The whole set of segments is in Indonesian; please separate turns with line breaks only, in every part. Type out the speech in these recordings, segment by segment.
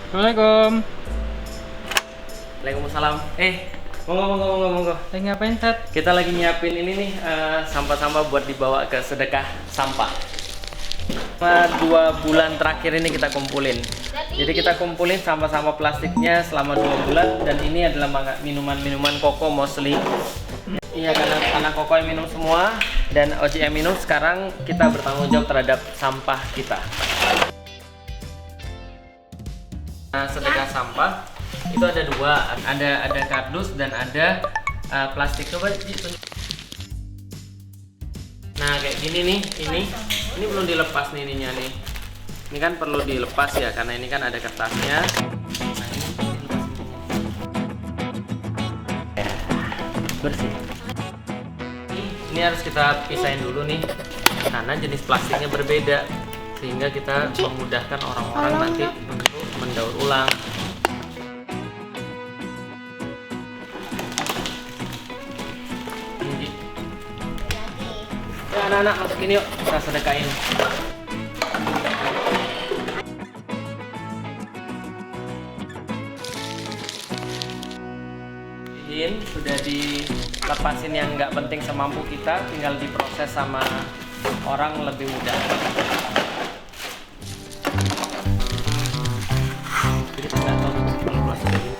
Assalamualaikum.
Waalaikumsalam. Monggo.
Lagi ngapain, Tat?
Kita lagi nyiapin ini nih sampah-sampah buat dibawa ke sedekah sampah. Selama 2 bulan terakhir ini kita kumpulin. Jadi kita kumpulin sampah-sampah plastiknya selama 2 bulan dan ini adalah minuman-minuman koko mostly. Iya, karena anak koko yang minum semua dan OJ yang minum. Sekarang kita bertanggung jawab terhadap sampah kita. Nah, sedekah sampah itu ada 2, ada kardus dan ada plastik. Coba tunjuk. Nah, kayak gini nih, ini belum dilepas nih ininya nih. Ini kan perlu dilepas ya, karena ini kan ada kertasnya. Nah, ini bersih. Ini harus kita pisahin dulu nih, karena jenis plastiknya berbeda, sehingga kita memudahkan orang-orang nanti untuk mendaur ulang. Ya, anak-anak masukin yuk, kita sedekahin. Sudah dilepasin yang nggak penting semampu kita, tinggal diproses sama orang lebih mudah. Jadi kita nggak tahu kalau proses ini.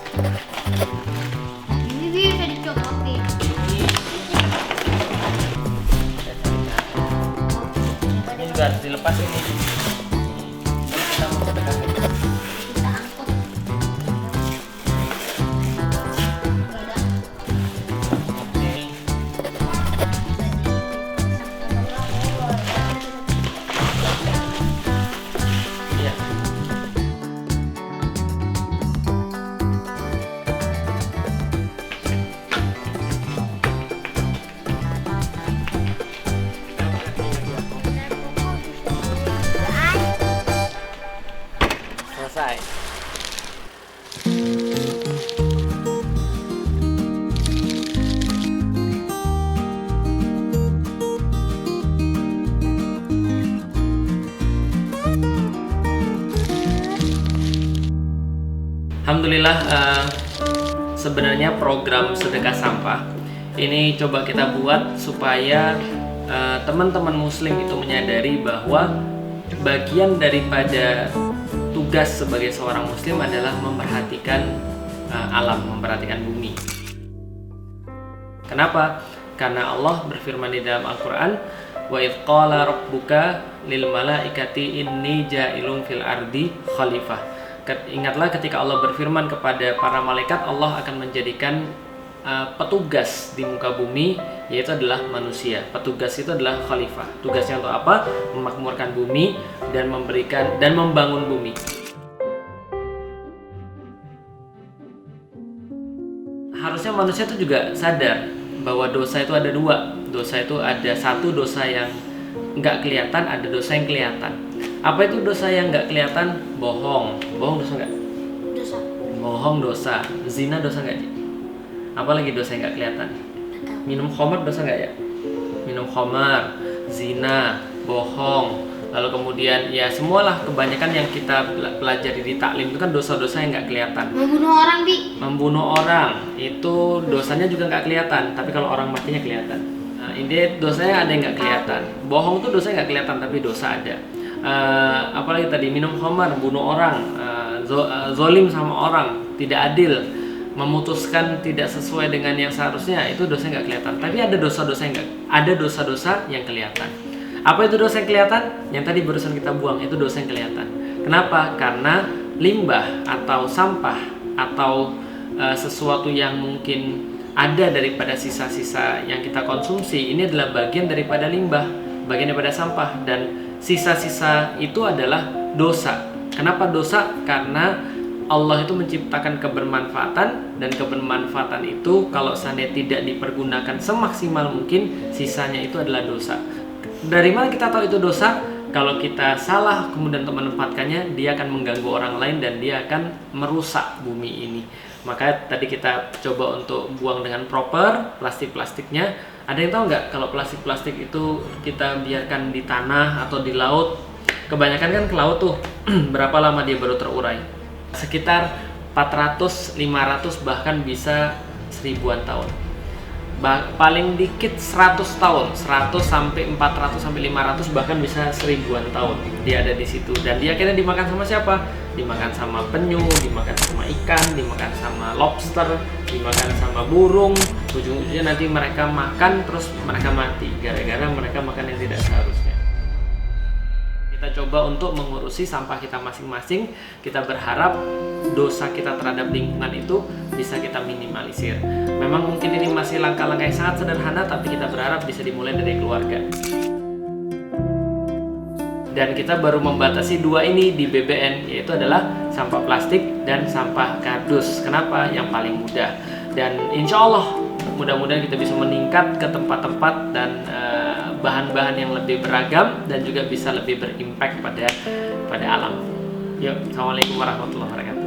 Ini bisa dicopotin.
Ini juga harus dilepas ini. Kita mau sedekahin.
Kita angkut.
Iya. Selesai. Alhamdulillah, sebenarnya program sedekah sampah ini coba kita buat supaya teman-teman muslim itu menyadari bahwa bagian daripada tugas sebagai seorang muslim adalah memperhatikan alam, memperhatikan bumi. Kenapa? Karena Allah berfirman di dalam Al-Quran, wa idh qala rabbuka lil malaikati inni ja'ilun fil ardi khalifah. Ingatlah ketika Allah berfirman kepada para malaikat, Allah akan menjadikan petugas di muka bumi, yaitu adalah manusia. Petugas itu adalah khalifah. Tugasnya untuk apa? Memakmurkan bumi dan memberikan dan membangun bumi. Harusnya manusia itu juga sadar bahwa dosa itu ada 2. Dosa itu ada 1 dosa yang nggak kelihatan, ada dosa yang kelihatan. Apa itu dosa yang nggak kelihatan? Bohong. Bohong dosa nggak?
Dosa.
Bohong dosa. Zina dosa nggak, Ji? Apalagi dosa yang nggak kelihatan? Minum khamar dosa nggak ya? Minum khamar, zina, bohong. Lalu kemudian ya semualah, kebanyakan yang kita pelajari di taklim itu kan dosa-dosa yang nggak kelihatan.
Membunuh orang, Bi.
Membunuh orang itu dosanya juga nggak kelihatan, tapi kalau orang matinya kelihatan. Nah, ini dosanya ada yang nggak kelihatan. Bohong tuh dosanya nggak kelihatan, tapi dosa ada. Apalagi tadi minum khamar, bunuh orang, zolim sama orang, tidak adil, memutuskan tidak sesuai dengan yang seharusnya, itu dosanya nggak kelihatan. Tapi ada dosa-dosa yang yang kelihatan. Apa itu dosa yang kelihatan? Yang tadi barusan kita buang itu dosa yang kelihatan. Kenapa? Karena limbah atau sampah atau sesuatu yang mungkin ada daripada sisa-sisa yang kita konsumsi, ini adalah bagian daripada limbah, bagian daripada sampah, dan sisa-sisa itu adalah dosa. Kenapa dosa? Karena Allah itu menciptakan kebermanfaatan, dan kebermanfaatan itu kalau seandainya tidak dipergunakan semaksimal mungkin, sisanya itu adalah dosa. Dari mana kita tahu itu dosa? Kalau kita salah kemudian menempatkannya, dia akan mengganggu orang lain dan dia akan merusak bumi ini. Maka tadi kita coba untuk buang dengan proper plastik-plastiknya. Ada yang tahu nggak kalau plastik-plastik itu kita biarkan di tanah atau di laut? Kebanyakan kan ke laut tuh, berapa lama dia baru terurai? sekitar 400, 500 bahkan bisa 1000-an tahun. Paling dikit 100 tahun, 100 sampai 400 sampai 500 bahkan bisa 1000-an tahun dia ada di situ. Dan dia akhirnya dimakan sama siapa? Dimakan sama penyu, dimakan sama ikan, dimakan sama lobster, dimakan sama burung. Ujung-ujungnya nanti mereka makan terus mereka mati gara-gara mereka makan yang tidak seharusnya. Kita coba untuk mengurusi sampah kita masing-masing. Kita berharap dosa kita terhadap lingkungan itu bisa kita minimalisir. Memang mungkin ini masih langkah-langkah yang sangat sederhana, tapi kita berharap bisa dimulai dari keluarga. Dan kita baru membatasi dua ini di BBN, yaitu adalah sampah plastik dan sampah kardus. Kenapa? Yang paling mudah. Dan insya Allah mudah-mudahan kita bisa meningkat ke tempat-tempat dan bahan-bahan yang lebih beragam dan juga bisa lebih berimpact pada alam. Yuk, assalamualaikum warahmatullahi wabarakatuh.